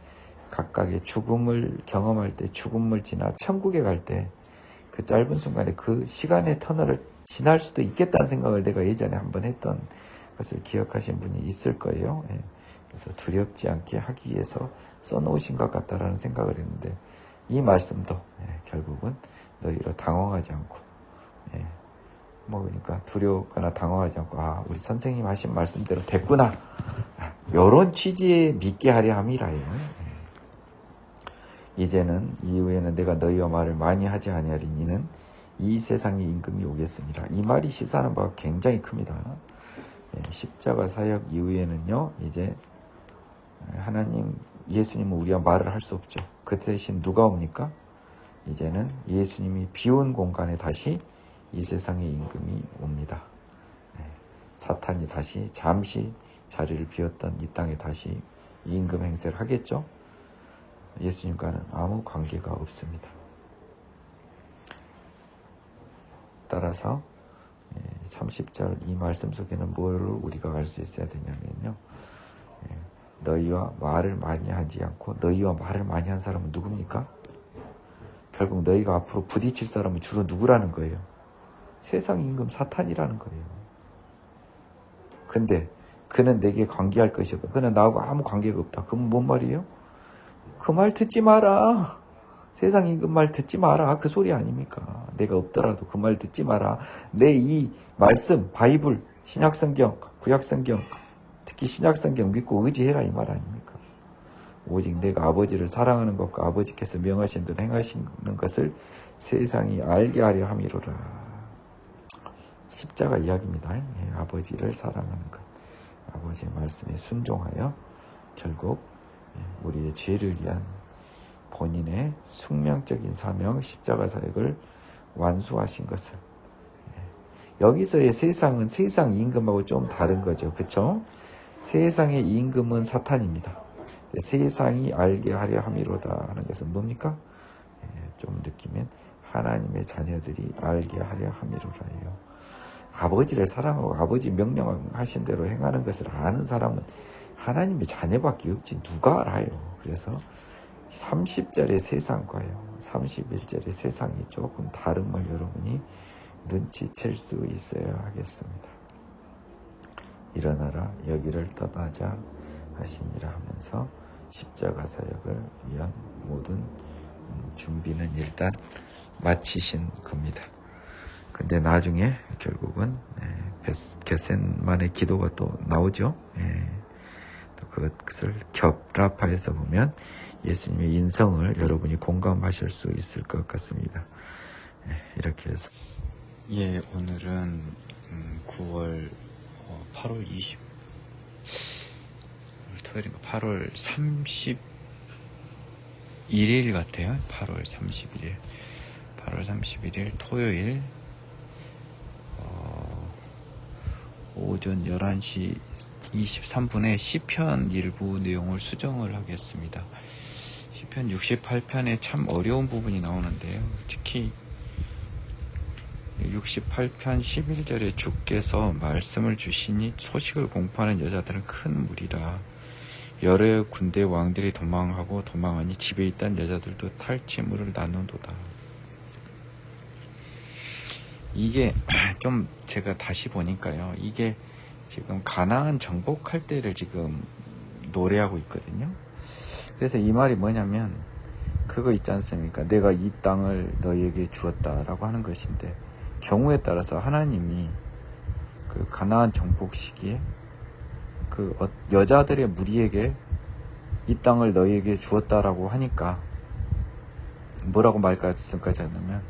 각각의 죽음을 경험할 때 죽음을 지나 천국에 갈 때 그 짧은 순간에 그 시간의 터널을 지날 수도 있겠다는 생각을 내가 예전에 한번 했던 것을 기억하신 분이 있을 거예요. 예. 그래서 두렵지 않게 하기 위해서 써놓으신 것 같다라는 생각을 했는데 이 말씀도 결국은 너희로 당황하지 않고 그러니까 두려웠거나 당황하지 않고 우리 선생님 하신 말씀대로 됐구나 이런 취지에 믿게 하려 함이라요. 이제는 이후에는 내가 너희와 말을 많이 하지 아니하리니 이는 이 세상의 임금이 오겠습니다. 이 말이 시사하는 바가 굉장히 큽니다. 십자가 사역 이후에는요 이제 하나님 예수님은 우리와 말을 할 수 없죠. 그 대신 누가 옵니까? 이제는 예수님이 비운 공간에 다시 이 세상의 임금이 옵니다. 사탄이 다시 잠시 자리를 비웠던 이 땅에 다시 이 임금 행세를 하겠죠. 예수님과는 아무 관계가 없습니다. 따라서 30절 이 말씀 속에는 뭐를 우리가 알 수 있어야 되냐면요. 너희와 말을 많이 하지 않고 너희와 말을 많이 한 사람은 누굽니까? 결국 너희가 앞으로 부딪힐 사람은 주로 누구라는 거예요? 세상 임금 사탄이라는 거예요. 근데 그는 내게 관계할 것이 없다. 그는 나하고 아무 관계가 없다. 그건 뭔 말이에요? 그 말 듣지 마라. 세상 임금 말 듣지 마라. 그 소리 아닙니까? 내가 없더라도 그 말 듣지 마라. 내 이 말씀, 바이블, 신약성경, 구약성경, 특히 신약성경 믿고 의지해라 이 말 아닙니까? 오직 내가 아버지를 사랑하는 것과 아버지께서 명하신 대로 행하시는 것을 세상이 알게 하려 함이로라. 십자가 이야기입니다. 아버지를 사랑하는 것. 아버지의 말씀에 순종하여 결국 우리의 죄를 위한 본인의 숙명적인 사명 십자가 사역을 완수하신 것을 여기서의 세상은 세상 임금하고 좀 다른 거죠. 그렇죠? 세상의 임금은 사탄입니다. 세상이 알게 하려 함이로다 하는 것은 뭡니까? 좀 느끼면 하나님의 자녀들이 알게 하려 함이로라예요. 아버지를 사랑하고 아버지 명령하신 대로 행하는 것을 아는 사람은 하나님의 자녀밖에 없지 누가 알아요. 그래서 30절의 세상과요 31절의 세상이 조금 다름을 여러분이 눈치챌 수 있어야 하겠습니다. 일어나라 여기를 떠나자 하시니라 하면서 십자가 사역을 위한 모든 준비는 일단 마치신 겁니다. 근데 나중에 결국은 겟셋만의 기도가 또 나오죠. 또 그것을 겹라파에서 보면 예수님의 인성을 여러분이 공감하실 수 있을 것 같습니다. 이렇게 해서 오늘은 9월 8월 20 토요일인가 8월 31일 같아요. 8월 31일 토요일 오전 11시 23분에 시편 일부 내용을 수정을 하겠습니다. 시편 68편에 참 어려운 부분이 나오는데요. 특히 68편 11절에 주께서 말씀을 주시니 소식을 공포하는 여자들은 큰 무리라. 여러 군대 왕들이 도망하고 도망하니 집에 있던 여자들도 탈취물을 나누도다. 이게 좀 제가 다시 보니까요. 이게 지금 가나안 정복할 때를 지금 노래하고 있거든요. 그래서 이 말이 뭐냐면 그거 있지 않습니까? 내가 이 땅을 너희에게 주었다라고 하는 것인데 경우에 따라서 하나님이 그 가나안 정복 시기에 그 여자들의 무리에게 이 땅을 너희에게 주었다라고 하니까 뭐라고 말씀까지 하냐면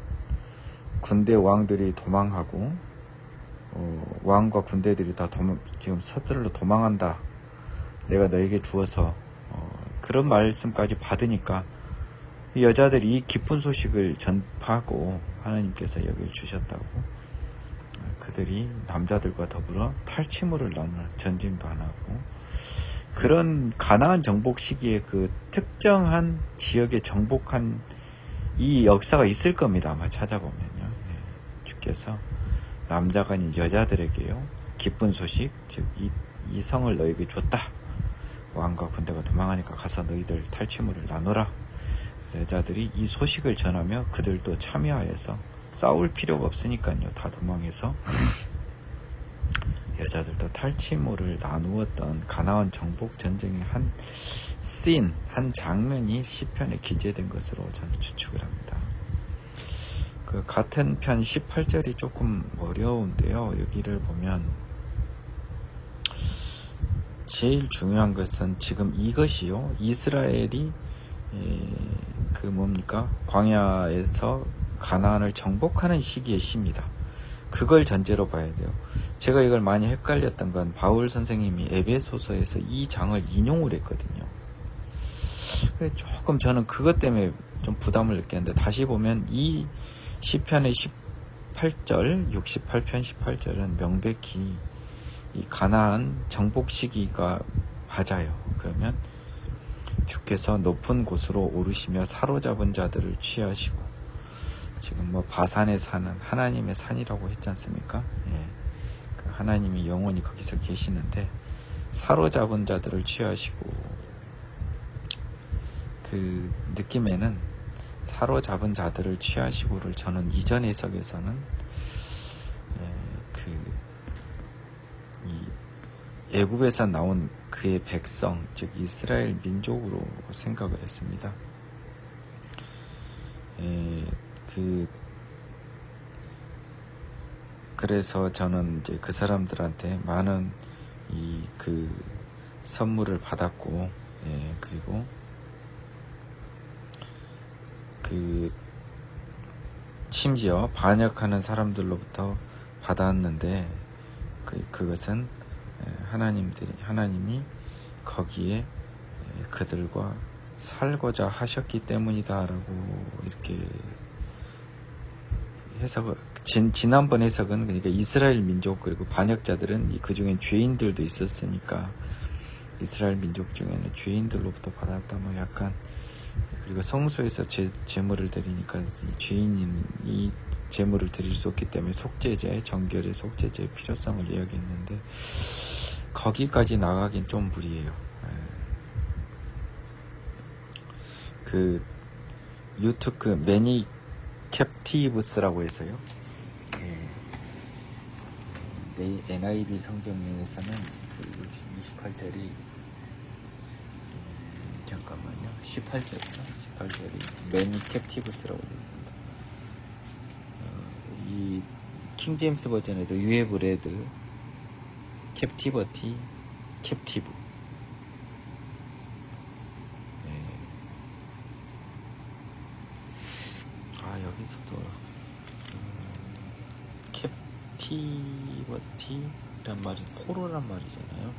군대 왕들이 도망하고 왕과 군대들이 다 지금 서둘러 도망한다. 내가 너에게 주어서 그런 말씀까지 받으니까 이 여자들이 이 기쁜 소식을 전파하고 하나님께서 여기를 주셨다고 그들이 남자들과 더불어 탈취물을 나누는 전쟁도 안 하고 그런 가나안 정복 시기에 그 특정한 지역에 정복한 이 역사가 있을 겁니다. 아마 찾아보면요. 주께서 남자가 아닌 여자들에게요 기쁜 소식 즉 이 성을 너에게 줬다. 왕과 군대가 도망하니까 가서 너희들 탈취물을 나눠라. 여자들이 이 소식을 전하며 그들도 참여하여서 싸울 필요가 없으니까요. 다 도망해서 여자들도 탈취물을 나누었던 가나안 정복 전쟁의 한 씬, 한 장면이 시편에 기재된 것으로 저는 추측을 합니다. 그 같은 편 18절이 조금 어려운데요. 여기를 보면 제일 중요한 것은 지금 이것이요. 이스라엘이 그 뭡니까? 광야에서 가나안을 정복하는 시기의 시입니다. 그걸 전제로 봐야 돼요. 제가 이걸 많이 헷갈렸던 건 바울 선생님이 에베소서에서 이 장을 인용을 했거든요. 조금 저는 그것 때문에 좀 부담을 느꼈는데 다시 보면 이 시편의 18절, 68편 18절은 명백히 이 가나안 정복 시기가 맞아요. 그러면 주께서 높은 곳으로 오르시며 사로잡은 자들을 취하시고 지금 뭐 바산에 사는 하나님의 산이라고 했지 않습니까? 예. 그 하나님이 영원히 거기서 계시는데 사로잡은 자들을 취하시고 그 느낌에는 사로잡은 자들을 취하시고를 저는 이전 해석에서는 이 애굽에서 나온 그의 백성 즉 이스라엘 민족으로 생각을 했습니다. 그래서 저는 이제 그 사람들한테 많은 그 선물을 받았고, 그리고 그 심지어 반역하는 사람들로부터 받았는데 그것은 하나님이 거기에 그들과 살고자 하셨기 때문이다라고 이렇게 해석을 지난번 해석은 그러니까 이스라엘 민족 그리고 반역자들은 그 중엔 죄인들도 있었으니까 이스라엘 민족 중에는 죄인들로부터 받았다 뭐 약간 그리고 성소에서 제물을 드리니까 죄인이 제물을 드릴 수 없기 때문에 속죄제 정결의 속죄제의 필요성을 이야기했는데 거기까지 나가긴 좀 무리예요. 그 유튜브 매니 캡티브스라고 해서요. NIV 성경에서는 그 28절이 잠깐만요. 18절이 매니 캡티브스라고 되어 있습니다. 이 킹제임스 버전에도 You have read captivity, captive. 여기서도 캡티버티란 말이 포로란 말이잖아요.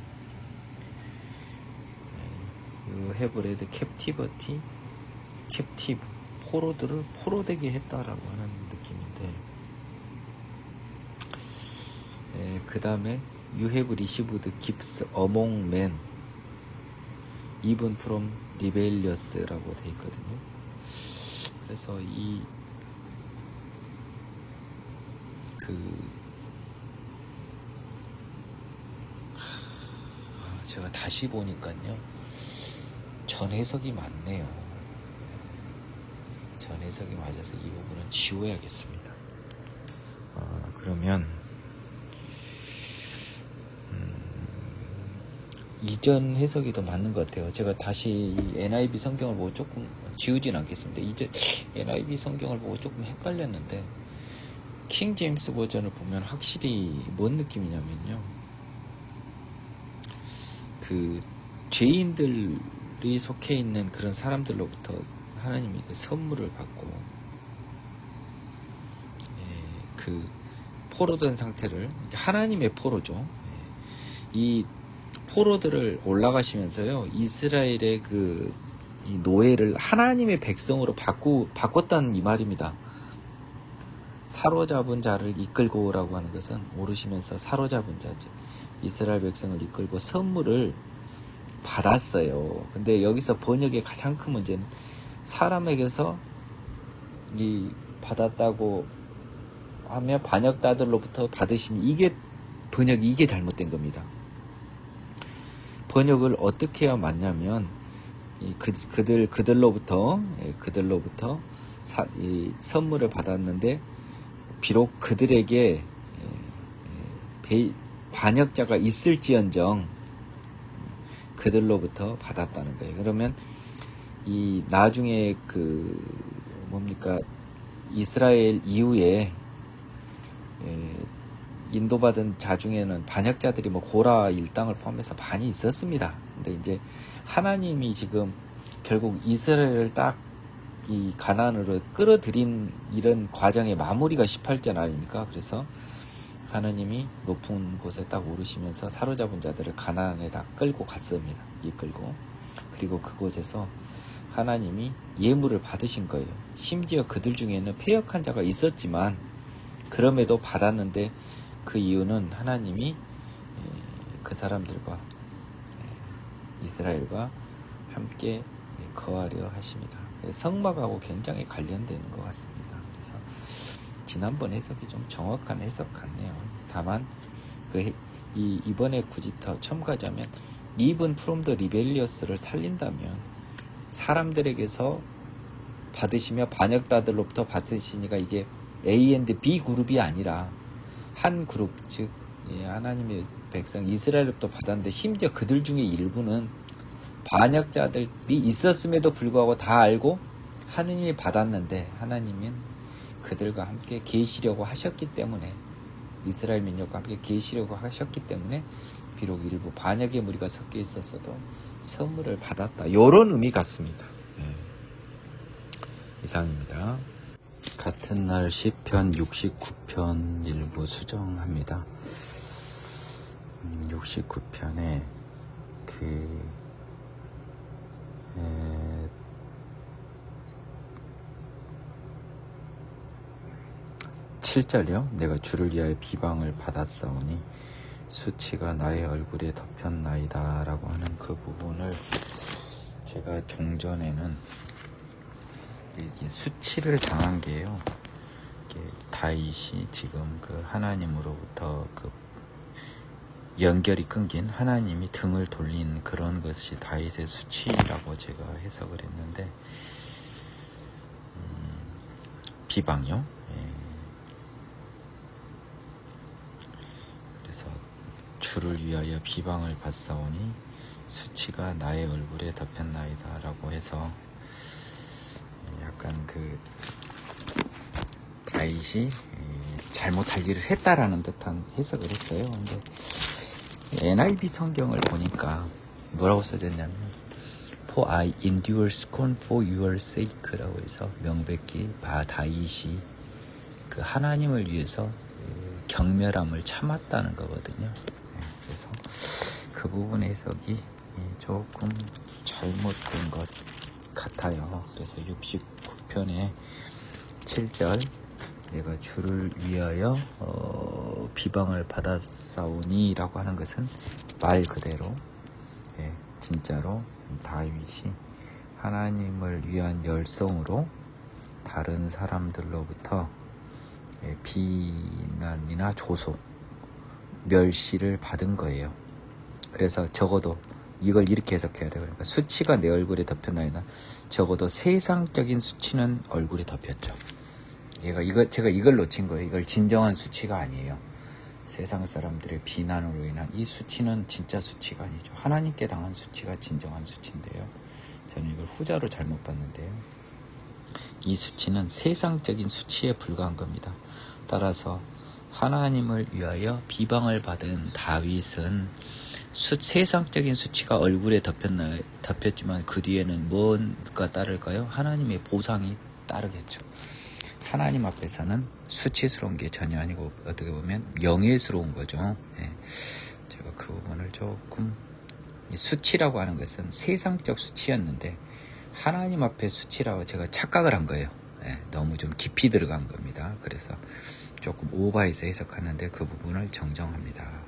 You have read captivity, captive. 포로들을 포로되게 했다라고 하는 느낌인데, 그 다음에 You have received gifts among men, even from rebellious라고 돼 있거든요. 그래서 제가 다시 보니까요, 전 해석이 맞네요. 전 해석이 맞아서 이 부분은 지워야겠습니다. 그러면 이전 해석이 더 맞는 것 같아요. 제가 다시 NIV 성경을 보고 조금 지우진 않겠습니다. 이제 NIV 성경을 보고 조금 헷갈렸는데, 킹 제임스 버전을 보면 확실히 뭔 느낌이냐면요, 그 죄인들이 속해 있는 그런 사람들로부터 하나님이 그 선물을 받고, 그 포로된 상태를, 하나님의 포로죠. 이 포로들을 올라가시면서요, 이스라엘의 이 노예를 하나님의 백성으로 바꿨다는 이 말입니다. 사로잡은 자를 이끌고라고 하는 것은 오르시면서 사로잡은 자죠. 이스라엘 백성을 이끌고 선물을 받았어요. 근데 여기서 번역의 가장 큰 문제는 사람에게서 이 받았다고 하며 반역자들로부터 받으신 번역이 이게 잘못된 겁니다. 번역을 어떻게 해야 맞냐면, 그들로부터 이 선물을 받았는데, 비록 그들에게 반역자가 있을지언정 그들로부터 받았다는 거예요. 그러면 이 나중에 이스라엘 이후에 인도받은 자 중에는 반역자들이 고라 일당을 포함해서 많이 있었습니다. 근데 이제 하나님이 지금 결국 이스라엘을 딱 이 가나안으로 끌어들인 이런 과정의 마무리가 18절 아닙니까? 그래서 하나님이 높은 곳에 딱 오르시면서 사로잡은 자들을 가나안에 다 끌고 갔습니다. 이끌고. 그리고 그곳에서 하나님이 예물을 받으신 거예요. 심지어 그들 중에는 패역한 자가 있었지만 그럼에도 받았는데, 그 이유는 하나님이 그 사람들과 이스라엘과 함께 거하려 하십니다. 성막하고 굉장히 관련되는 것 같습니다. 그래서 지난번 해석이 좀 정확한 해석 같네요. 다만 이번에 굳이 더 첨가하자면, even from the rebellious를 살린다면 사람들에게서 받으시며 반역자들로부터 받으시니까 이게 A and B 그룹이 아니라 한 그룹, 즉 하나님의 백성 이스라엘로부터 받았는데, 심지어 그들 중에 일부는 반역자들이 있었음에도 불구하고 다 알고 하느님이 받았는데, 하나님은 그들과 함께 계시려고 하셨기 때문에, 이스라엘 민족과 함께 계시려고 하셨기 때문에 비록 일부 반역의 무리가 섞여 있었어도 선물을 받았다, 이런 의미 같습니다. 이상입니다. 같은 날 시편 69편 일부 수정합니다. 69편에 7절이요. 내가 주를 위하여 비방을 받았사오니 수치가 나의 얼굴에 덮였나이다 라고 하는 그 부분을, 제가 종전에는 수치를 당한 게요, 다윗이 지금 하나님으로부터 연결이 끊긴, 하나님이 등을 돌린 그런 것이 다윗의 수치라고 제가 해석을 했는데, 비방이요. 그래서 주를 위하여 비방을 받사오니 수치가 나의 얼굴에 덮였나이다 라고 해서, 약간 다윗이 잘못할 일을 했다라는 듯한 해석을 했어요. 근데 NIV 성경을 보니까 뭐라고 써졌냐면, For I endure scorn for your sake 라고 해서 명백히 다윗이 하나님을 위해서 경멸함을 참았다는 거거든요. 그래서 그 부분의 해석이 조금 잘못된 것 같아요. 그래서 69편의 7절 내가 주를 위하여 비방을 받았사오니 라고 하는 것은 말 그대로 진짜로 다윗이 하나님을 위한 열성으로 다른 사람들로부터 비난이나 조소, 멸시를 받은 거예요. 그래서 적어도 이걸 이렇게 해석해야 돼요. 그러니까 수치가 내 얼굴에 덮였나이나 적어도 세상적인 수치는 얼굴에 덮였죠. 제가 이걸 놓친 거예요. 이걸 진정한 수치가 아니에요. 세상 사람들의 비난으로 인한 이 수치는 진짜 수치가 아니죠. 하나님께 당한 수치가 진정한 수치인데요. 저는 이걸 후자로 잘못 봤는데요. 이 수치는 세상적인 수치에 불과한 겁니다. 따라서 하나님을 위하여 비방을 받은 다윗은 세상적인 수치가 얼굴에 덮였지만 그 뒤에는 뭔가 따를까요? 하나님의 보상이 따르겠죠. 하나님 앞에서는 수치스러운 게 전혀 아니고 어떻게 보면 명예스러운 거죠. 제가 그 부분을 조금, 수치라고 하는 것은 세상적 수치였는데 하나님 앞에 수치라고 제가 착각을 한 거예요. 너무 좀 깊이 들어간 겁니다. 그래서 조금 오버해서 해석하는데 그 부분을 정정합니다.